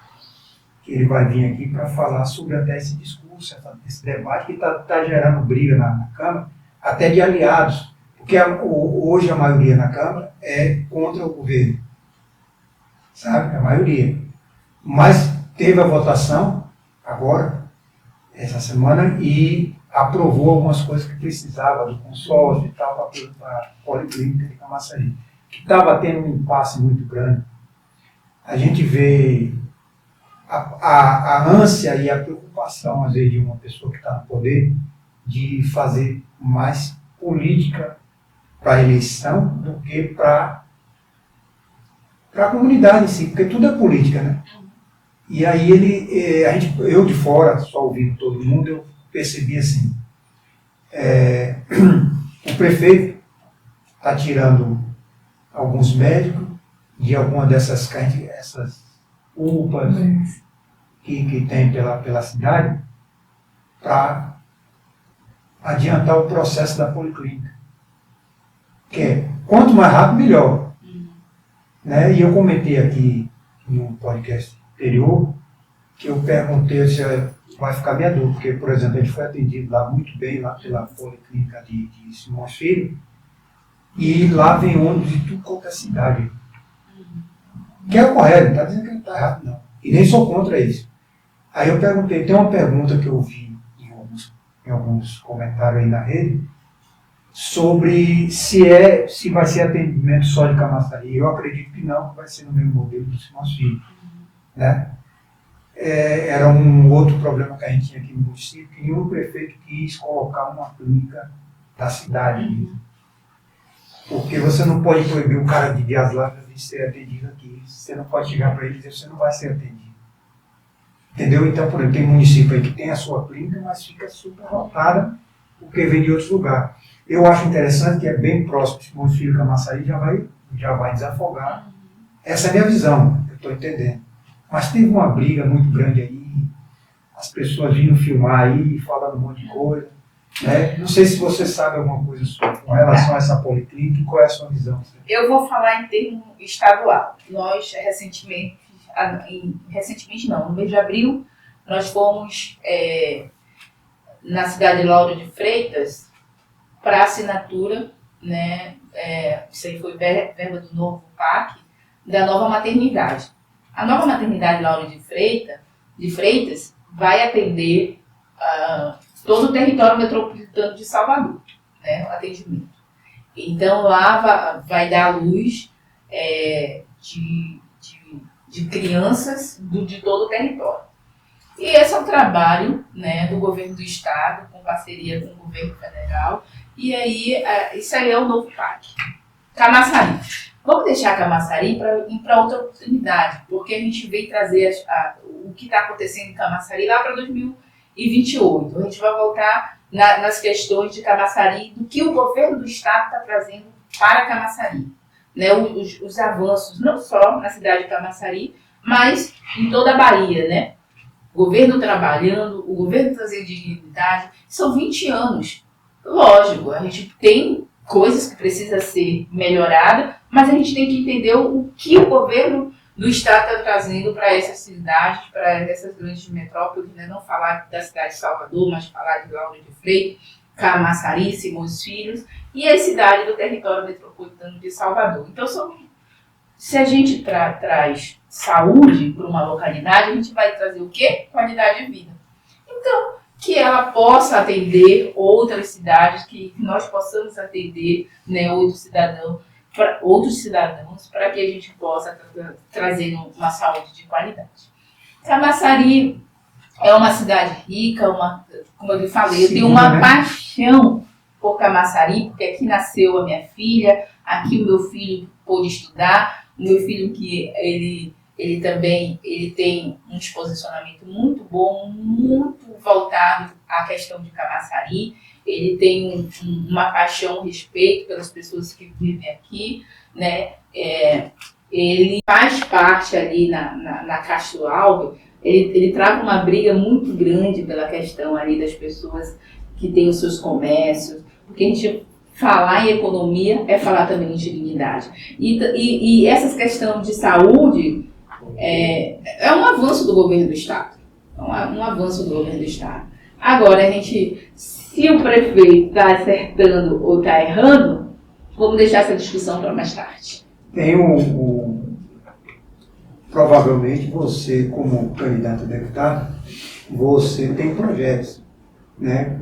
que ele vai vir aqui para falar sobre até esse discurso, esse debate que está gerando briga na Câmara, até de aliados, porque hoje a maioria na Câmara é contra o governo, sabe? A maioria. Mas teve a votação agora, essa semana, e aprovou algumas coisas que precisava do consórcio e tal para a Policlínica de Camaçari, que estava tendo um impasse muito grande. A gente vê a ânsia e a preocupação, às vezes, de uma pessoa que está no poder de fazer mais política para a eleição do que para a comunidade em si, porque tudo é política, né? E aí eu de fora, só ouvindo todo mundo, eu percebi assim, o prefeito está tirando alguns médicos de alguma dessas essas UPAs que tem pela cidade para adiantar o processo da policlínica. Que é, quanto mais rápido, melhor. Né? E eu comentei aqui em um podcast anterior que eu perguntei se vai ficar minha dúvida, porque, por exemplo, a gente foi atendido lá muito bem, lá pela Policlínica de Simões Filho, e lá vem ônibus de tudo quanto é cidade. Que é o correto, não está dizendo que não está errado, não. E nem sou contra isso. Aí eu perguntei, tem uma pergunta que eu vi em alguns comentários aí na rede, sobre se vai ser atendimento só de Camaçari. Eu acredito que não, que vai ser no mesmo modelo do Simões Filho. Né? Era um outro problema que a gente tinha aqui no município, que nenhum prefeito quis colocar uma clínica da cidade. Porque você não pode proibir o cara de Dias Lavras de ser atendido aqui. Você não pode chegar para ele e dizer que você não vai ser atendido. Entendeu? Então, por exemplo, tem município aí que tem a sua clínica, mas fica super lotada porque vem de outros lugares. Eu acho interessante que é bem próximo de Simões Filho e Camaçari, já vai desafogar. Essa é a minha visão, eu estou entendendo. Mas teve uma briga muito grande aí, as pessoas vindo filmar aí, falando um monte de coisa. Né? Não sei se você sabe alguma coisa com relação a essa policlínica, qual é a sua visão? Eu vou falar em termo estadual. Nós, recentemente não, no mês de abril, nós fomos na cidade de Lauro de Freitas para assinatura, né, isso aí foi verba do novo PAC, da nova maternidade. A nova maternidade Lauro de Freitas vai atender todo o território metropolitano de Salvador, né, o atendimento. Então lá vai dar à luz de crianças de todo o território. E esse é um trabalho, né, do governo do estado, com parceria com o governo federal, e aí isso aí é o novo PAC. Camaçari. Vamos deixar Camaçari para ir para outra oportunidade, porque a gente veio trazer o que está acontecendo em Camaçari lá para 2028. A gente vai voltar nas questões de Camaçari, do que o governo do estado está trazendo para Camaçari. Né, os avanços, não só na cidade de Camaçari, mas em toda a Bahia, né? O governo trabalhando, o governo trazendo dignidade. São 20 anos. Lógico, a gente tem coisas que precisam ser melhoradas, mas a gente tem que entender o que o governo do estado está trazendo para essas cidades, para essas grandes metrópoles, né? Não falar da cidade de Salvador, mas falar de Lauro de Freitas, Camaçari, Simões Filhos e a cidade do território metropolitano de Salvador. Então, se a gente traz saúde para uma localidade, a gente vai trazer o quê? Qualidade de vida. Então, que ela possa atender outras cidades, que nós possamos atender, né, outros cidadãos, para que a gente possa trazer uma saúde de qualidade. Camaçari é uma cidade rica, como eu falei, eu tenho uma paixão por Camaçari, porque aqui nasceu a minha filha, aqui o meu filho pôde estudar, o meu filho que ele também tem um posicionamento muito bom, muito voltado à questão de Camaçari, ele tem uma paixão, um respeito pelas pessoas que vivem aqui, né? Ele faz parte ali na Castro Alves, ele trava uma briga muito grande pela questão ali das pessoas que têm os seus comércios, porque a gente falar em economia é falar também em dignidade. E essa questão de saúde é um avanço do governo do estado. Um avanço do governo do estado. Agora, se o prefeito está acertando ou está errando, vamos deixar essa discussão para mais tarde. Tem provavelmente você, como candidato a deputado, você tem projetos, né?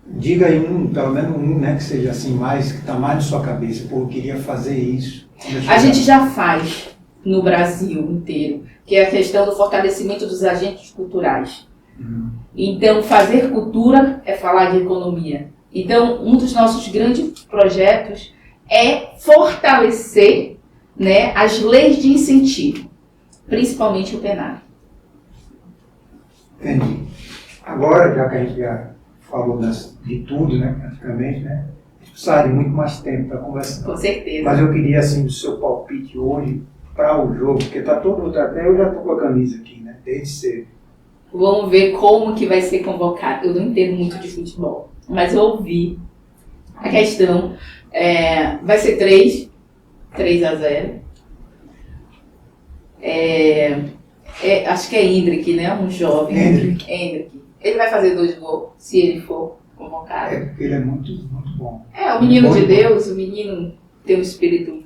Diga aí pelo menos um, né, que seja assim, que está mais na sua cabeça, pô, eu queria fazer isso. A gente já faz. no Brasil inteiro, que é a questão do fortalecimento dos agentes culturais. Então, fazer cultura é falar de economia. Então, um dos nossos grandes projetos é fortalecer, né, as leis de incentivo, principalmente o PENAR. Entendi. Agora, já que a gente já falou de tudo, né, praticamente, né, a gente precisa de muito mais tempo para conversar. Com certeza. Mas eu queria, assim, do seu palpite hoje para o jogo, porque está todo outro. Até eu já estou com a camisa aqui, né, desde cedo. Vamos ver como que vai ser convocado. Eu não entendo muito de futebol, mas eu ouvi a questão. Vai ser 3-0. Acho que é Hendrick, né? Um jovem. Hendrick. Ele vai fazer 2 gols, se ele for convocado. Porque ele é muito, muito bom. O menino de Deus, o menino tem um espírito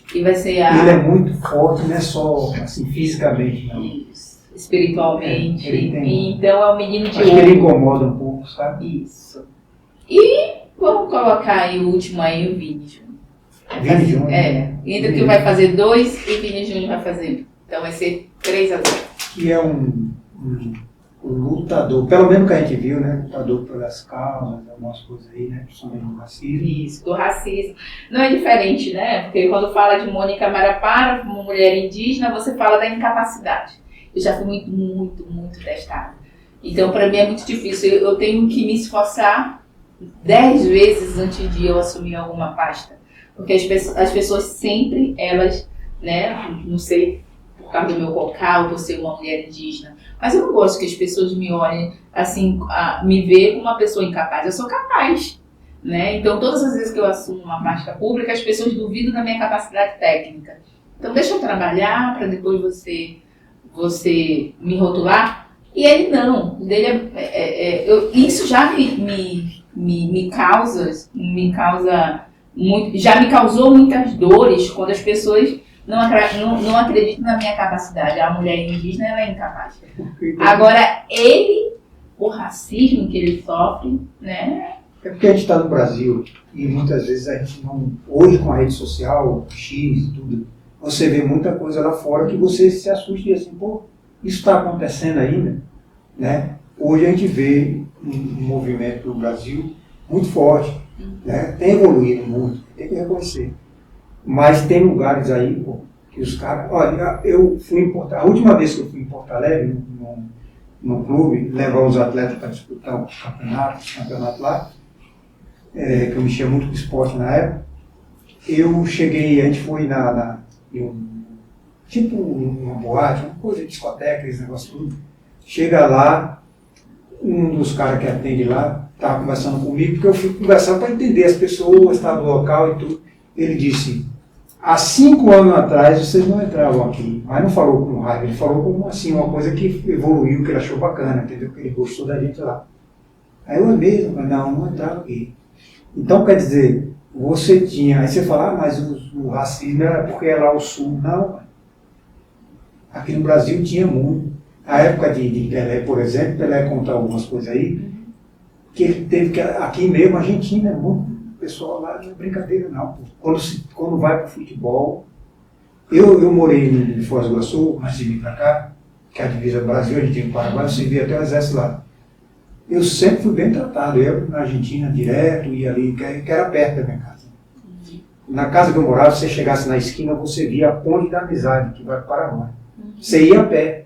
que vai ser Ele é muito forte, não é só assim, fisicamente, não. Isso. Espiritualmente. Tem... Então é um menino de Acho que ele incomoda um pouco, sabe? Isso. E vamos colocar aí o último aí, o Vini Júnior. Vini Júnior? Hendrick vai fazer 2 e Vini Júnior vai fazer 1. Então vai ser 3-0. Que é um lutador, pelo menos que a gente viu, né? Lutador pelas causas, algumas coisas aí, né? Principalmente do racismo. Isso, do racismo. Não é diferente, né? Porque quando fala de Mônica Marapara, uma mulher indígena, você fala da incapacidade. Eu já fui muito, muito, muito testada. Então, para mim é muito difícil. Eu tenho que me esforçar 10 vezes antes de eu assumir alguma pasta. Porque as pessoas sempre, elas, né? Não sei, por causa do meu local, por ser uma mulher indígena. Mas eu não gosto que as pessoas me olhem assim, me ver como uma pessoa incapaz. Eu sou capaz, né? Então, todas as vezes que eu assumo uma pasta pública, as pessoas duvidam da minha capacidade técnica. Então, deixa eu trabalhar para depois você me rotular. E ele não. Dele isso já me causa muito, já me causou muitas dores quando as pessoas não acreditam na minha capacidade. A mulher indígena, ela é incapaz. Agora, o racismo que ele sofre, né? É porque a gente está no Brasil e muitas vezes a gente não... Hoje com a rede social, X e tudo, você vê muita coisa lá fora que você se assusta e assim, pô, isso está acontecendo ainda, né? Hoje a gente vê um movimento no Brasil muito forte, né? Tem evoluído muito, tem que reconhecer. Mas tem lugares aí, pô, que os caras... Olha, eu fui em Porto... A última vez que eu fui em Porto Alegre, no clube, levar os atletas para disputar o campeonato lá, que eu mexia muito com esporte na época, eu cheguei, a gente foi tipo uma boate, uma coisa de discoteca, esse negócio tudo. Chega lá, um dos caras que atende lá, estava conversando comigo, porque eu fui conversar para entender as pessoas, estava no local e tudo. Ele disse, há 5 anos atrás vocês não entravam aqui, mas não falou com raiva, ele falou como assim, uma coisa que evoluiu, que ele achou bacana, entendeu? Que ele gostou da gente lá. Aí eu mesmo, não entrava aqui. Então, quer dizer, você tinha, aí você fala, mas o racismo era porque é lá o sul. Não, aqui no Brasil tinha muito. A época de Pelé, por exemplo, Pelé conta algumas coisas aí, que ele teve que, aqui mesmo, a Argentina, muito pessoal lá, não é brincadeira não. Quando vai para o futebol, eu morei em Foz do Iguaçu, antes de vir para cá, que é a divisa do Brasil, a gente tem o Paraguai, eu servi até o exército lá. Eu sempre fui bem tratado, eu na Argentina direto, ia ali, que era perto da minha casa. Na casa que eu morava, se você chegasse na esquina, você via a ponte da amizade, que vai para o Paraguai. Você ia a pé,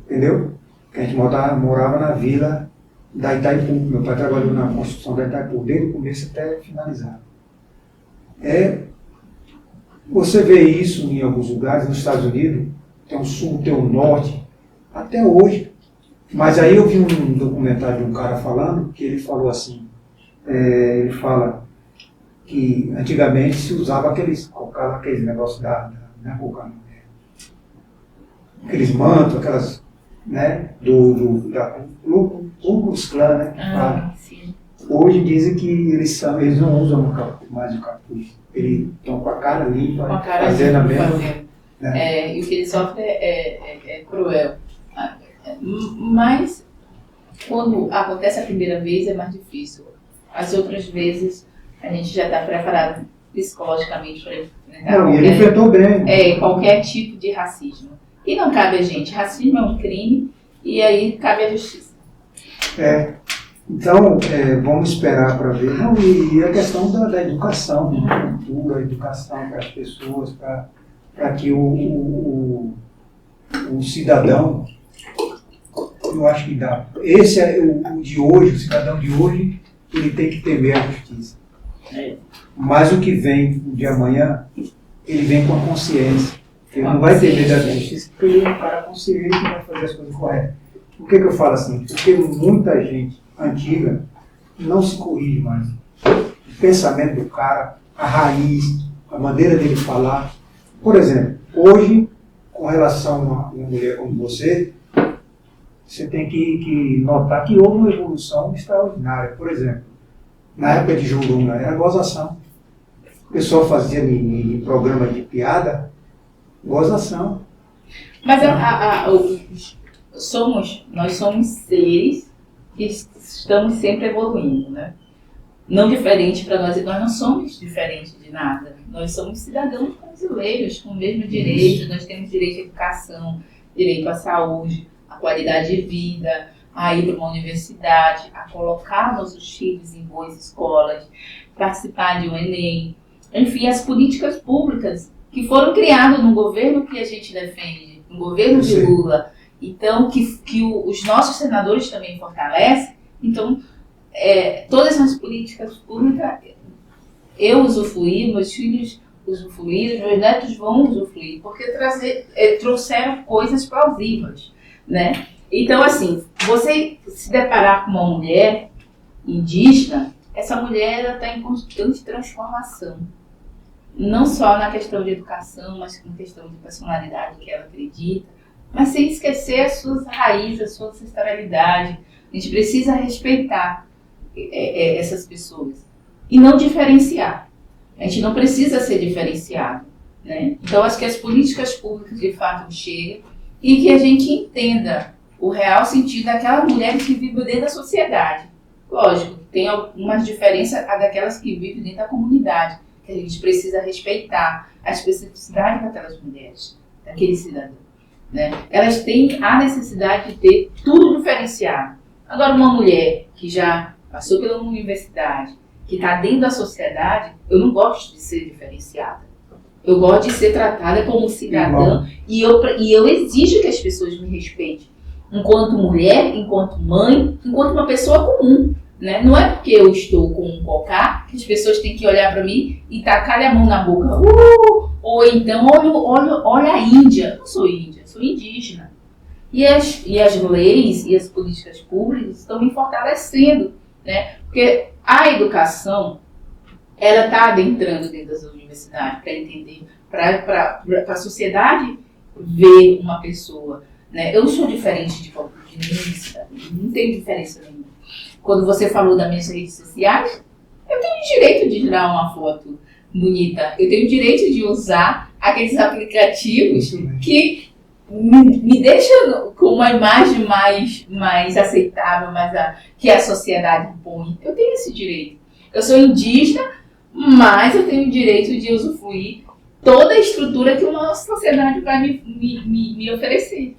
entendeu? Porque a gente morava na vila da Itaipu. Meu pai trabalhou na construção da Itaipu, desde o começo até finalizar. Você vê isso em alguns lugares, nos Estados Unidos, tem o sul, tem o norte, até hoje. Mas aí eu vi um documentário de um cara falando, que ele falou assim, ele fala que antigamente se usava aqueles negócios aqueles mantos, aquelas, né, da Ku Klux Klan, né? Sim. Hoje dizem que eles não usam mais o capuz. Eles estão com a cara limpa, fazendo a mesma. Né? E o que ele sofre é cruel. Mas quando acontece a primeira vez é mais difícil. As outras vezes a gente já está preparado. psicologicamente para enfrentar Não, e ele enfrentou bem. qualquer tipo de racismo. E não cabe a gente. Racismo é um crime e aí cabe a justiça. Então, vamos esperar para ver. Não, e a questão da educação, da cultura, a educação para as pessoas, para que o cidadão, eu acho que dá. Esse é o de hoje, o cidadão de hoje, ele tem que temer a justiça. Mas o que vem de amanhã, ele vem com a consciência. Ele não vai ter medo da justiça, porque ele é um cara consciente e vai fazer as coisas corretas. Por que eu falo assim? Porque muita gente antiga não se corrige mais. O pensamento do cara, a raiz, a maneira dele falar. Por exemplo, hoje, com relação a uma mulher como você tem que notar que houve uma evolução extraordinária. Por exemplo, na época de Juruna, era gozação. O pessoal fazia em programa de piada, gozação. Mas nós somos seres que estamos sempre evoluindo, né? Não diferente para nós não somos diferentes de nada. Nós somos cidadãos brasileiros com o mesmo direito, nós temos direito à educação, direito à saúde, à qualidade de vida, a ir para uma universidade, a colocar nossos filhos em boas escolas, participar de um Enem. Enfim, as políticas públicas que foram criadas no governo que a gente defende, no governo de Lula, então, que os nossos senadores também fortalecem. Então, todas as políticas públicas, eu usufruí, meus filhos usufruíram, meus netos vão usufruir, porque trouxeram coisas plausíveis, né? Então, assim, você se deparar com uma mulher indígena, essa mulher está em constante transformação. Não só na questão de educação, mas na questão de personalidade que ela acredita, mas sem esquecer as suas raízes, a sua ancestralidade. A gente precisa respeitar essas pessoas e não diferenciar. A gente não precisa ser diferenciado, né? Então, acho que as políticas públicas de fato chegam e que a gente entenda o real sentido daquela mulher que vive dentro da sociedade. Lógico, tem algumas diferenças daquelas que vivem dentro da comunidade, que a gente precisa respeitar a especificidade daquelas mulheres, daquele cidadão, né? Elas têm a necessidade de ter tudo diferenciado. Agora, uma mulher que já passou pela universidade, que está dentro da sociedade, eu não gosto de ser diferenciada. Eu gosto de ser tratada como cidadã e eu exijo que as pessoas me respeitem. Enquanto mulher, enquanto mãe, enquanto uma pessoa comum, né? Não é porque eu estou com um cocá que as pessoas têm que olhar para mim e tacar a mão na boca. Ou então, olha a Índia. Eu não sou índia, sou indígena. E as leis e as políticas públicas estão me fortalecendo, né? Porque a educação, ela está adentrando dentro das universidades para entender, para a sociedade ver uma pessoa, né? Eu sou diferente de nenhum cidadão, não tem diferença nenhuma. Quando você falou das minhas redes sociais, eu tenho o direito de tirar uma foto bonita, eu tenho o direito de usar aqueles aplicativos que me deixam com uma imagem mais aceitável, que a sociedade impõe. Eu tenho esse direito. Eu sou indígena, mas eu tenho o direito de usufruir toda a estrutura que uma sociedade vai me oferecer.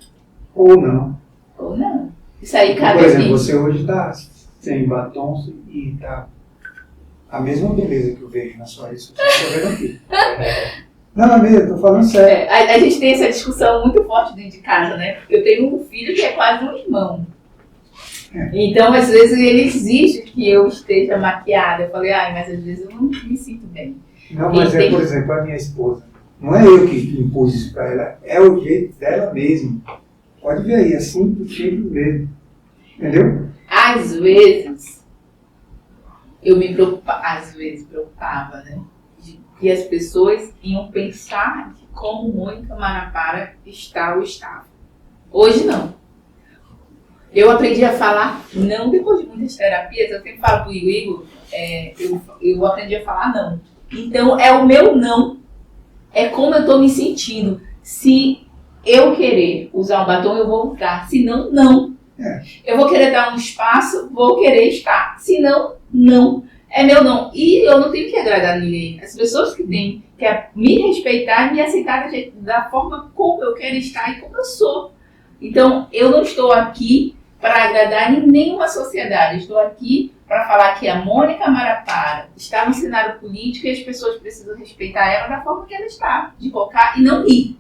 Ou não. Ou não. Isso aí cabe. Por exemplo, você hoje está sem batom e está a mesma beleza que eu vejo na sua rede social. Estou vendo aqui. Não, mesmo, estou falando sério. A gente tem essa discussão muito forte dentro de casa, né? Eu tenho um filho que é quase um irmão. Então, às vezes, ele exige que eu esteja maquiada. Eu falei, mas às vezes eu não me sinto bem. Não, mas por exemplo, a minha esposa. Não é eu que impus isso para ela, é o jeito dela mesmo. Pode ver aí, é simples, simples mesmo. Entendeu? Às vezes, eu me preocupava, né? E as pessoas iam pensar de como Mônica Marapara está ou estava. Hoje não. Eu aprendi a falar não depois de muitas terapias. Eu sempre falo para o Igor, eu aprendi a falar não. Então, é o meu não. É como eu estou me sentindo. Se eu querer usar um batom, eu vou usar. Se não, não. Eu vou querer dar um espaço, vou querer estar. Se não, não. é meu não. E eu não tenho que agradar ninguém. As pessoas que têm que me respeitar e me aceitar da forma como eu quero estar e como eu sou. Então, eu não estou aqui para agradar em nenhuma sociedade. Estou aqui para falar que a Mônica Marapara está no cenário político e as pessoas precisam respeitar ela da forma que ela está, de colocar e não rir.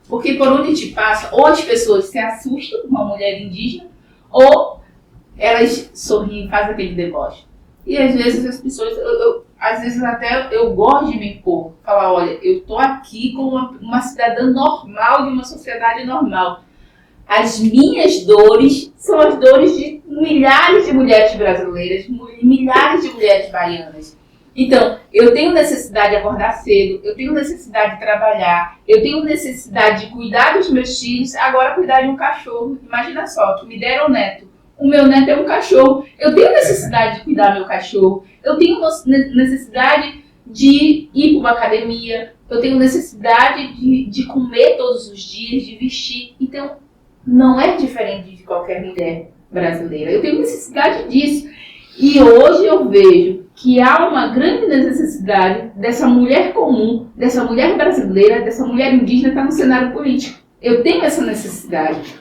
Porque por onde te passa, ou as pessoas se assustam com uma mulher indígena, ou elas sorriem, fazem aquele deboche. E às vezes as pessoas, às vezes até eu gosto de me impor, falar, olha, eu estou aqui como uma cidadã normal de uma sociedade normal. As minhas dores são as dores de milhares de mulheres brasileiras, milhares de mulheres baianas. Então, eu tenho necessidade de acordar cedo, eu tenho necessidade de trabalhar, eu tenho necessidade de cuidar dos meus filhos, agora cuidar de um cachorro. Imagina só, que me deram um neto. O meu neto é um cachorro. Eu tenho necessidade de cuidar do meu cachorro. Eu tenho necessidade de ir para uma academia. Eu tenho necessidade de comer todos os dias, de vestir. Então, não é diferente de qualquer mulher brasileira. Eu tenho necessidade disso. E hoje eu vejo que há uma grande necessidade dessa mulher comum, dessa mulher brasileira, dessa mulher indígena estar no cenário político. Eu tenho essa necessidade.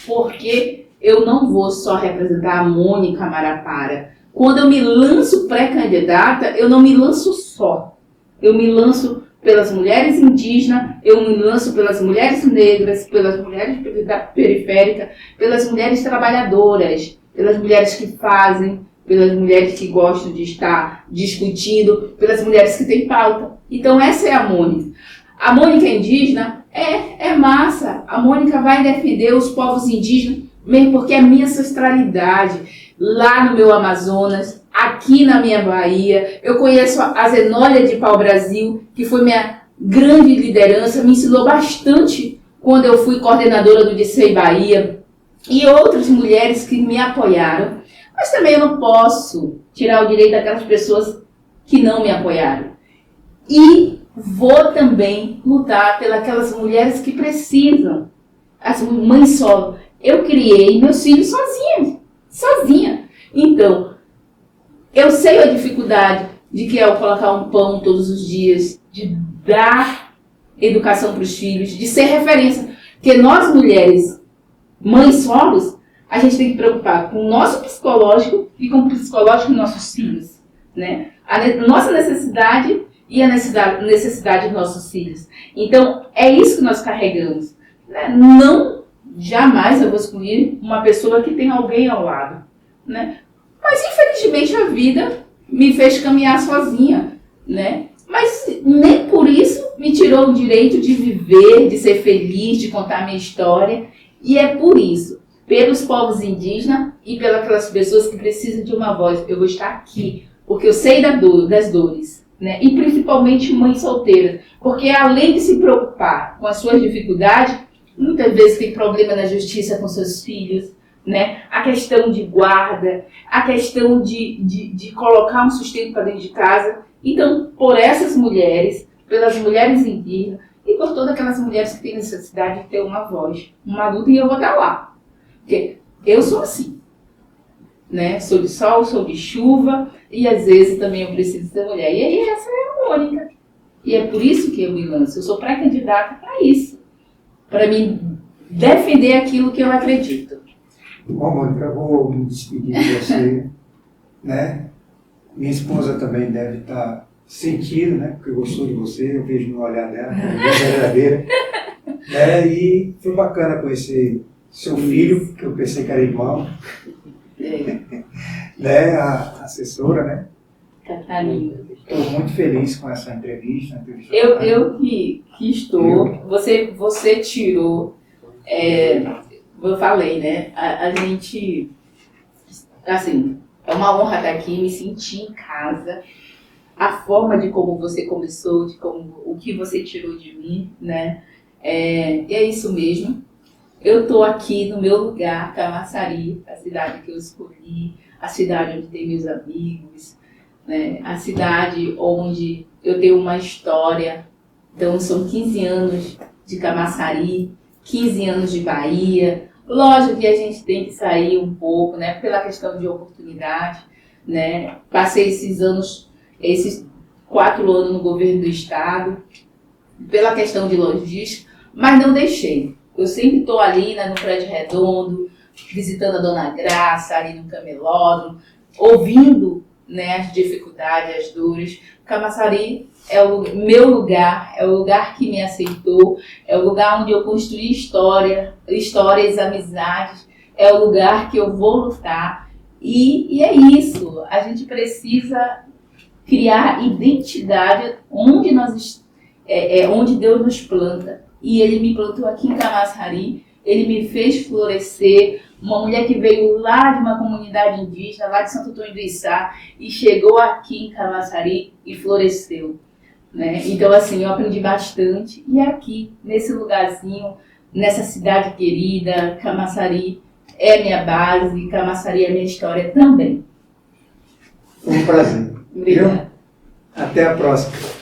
Porque eu não vou só representar a Mônica Marapara. Quando eu me lanço pré-candidata, eu não me lanço só. Eu me lanço pelas mulheres indígenas, eu me lanço pelas mulheres negras, pelas mulheres da periférica, pelas mulheres trabalhadoras, pelas mulheres que fazem, pelas mulheres que gostam de estar discutindo, pelas mulheres que têm pauta. Então essa é a Mônica. A Mônica indígena é massa. A Mônica vai defender os povos indígenas, mesmo porque é a minha ancestralidade. Lá no meu Amazonas, aqui na minha Bahia, eu conheço a Zenólia de Pau-Brasil, que foi minha grande liderança, me ensinou bastante quando eu fui coordenadora do DICEI Bahia, e outras mulheres que me apoiaram. Mas também eu não posso tirar o direito daquelas pessoas que não me apoiaram. E vou também lutar pelas mulheres que precisam, as mães solo. Eu criei meus filhos sozinha. Então, eu sei a dificuldade de que é eu colocar um pão todos os dias, de dar educação para os filhos, de ser referência. Porque nós mulheres, mães solos, a gente tem que preocupar com o nosso psicológico e com o psicológico dos nossos filhos, né? A nossa necessidade e a necessidade dos nossos filhos. Então, é isso que nós carregamos. Né? Não, jamais eu vou excluir uma pessoa que tem alguém ao lado, né? Mas, infelizmente, a vida me fez caminhar sozinha, né? Mas nem por isso me tirou o direito de viver, de ser feliz, de contar a minha história. E é por isso, pelos povos indígenas e pelas pessoas que precisam de uma voz, eu vou estar aqui, porque eu sei das dores, né? E principalmente mães solteiras, porque além de se preocupar com as suas dificuldades, muitas vezes tem problema na justiça com seus filhos, né? A questão de guarda, a questão de colocar um sustento para dentro de casa. Então, por essas mulheres, pelas mulheres indígenas e por todas aquelas mulheres que têm necessidade de ter uma voz, uma luta, e eu vou estar lá. Porque eu sou assim, né? Sou de sol, sou de chuva, e às vezes também eu preciso ser mulher. E aí essa é a Mônica. E é por isso que eu me lanço. Eu sou pré-candidata para isso. Para me defender aquilo que eu acredito. Bom, Mônica, eu vou me despedir de você, né? Minha esposa também deve estar sentindo, né? Porque gostou de você, eu vejo no olhar dela, é verdadeira. Né? E foi bacana conhecer seu filho, que eu pensei que era irmão. Né? A assessora, né? Catarina. Estou muito feliz com essa entrevista. Eu que estou. Você tirou. Eu falei, né? A gente. Assim, é uma honra estar aqui, me sentir em casa. A forma de como você começou, o que você tirou de mim, né? É isso mesmo. Eu estou aqui no meu lugar, Camaçari, a cidade que eu escolhi, a cidade onde tem meus amigos, né? A cidade onde eu tenho uma história. Então, são 15 anos de Camaçari, 15 anos de Bahia. Lógico que a gente tem que sair um pouco, né? Pela questão de oportunidade. né? Passei esses 4 anos no governo do estado, pela questão de logística, mas não deixei. Eu sempre estou ali, né, no Prédio Redondo, visitando a Dona Graça, ali no Camelódromo, ouvindo, né, as dificuldades, as dores. Camaçari é o meu lugar, é o lugar que me aceitou, é o lugar onde eu construí histórias, amizades, é o lugar que eu vou lutar. E é isso, a gente precisa criar identidade onde onde Deus nos planta. E Ele me plantou aqui em Camaçari, Ele me fez florescer. Uma mulher que veio lá de uma comunidade indígena, lá de Santo Antônio do Içá, e chegou aqui em Camaçari e floresceu, né? Então, assim, eu aprendi bastante. E aqui, nesse lugarzinho, nessa cidade querida, Camaçari é minha base, Camaçari é minha história também. Foi um prazer. Obrigada. Até a próxima.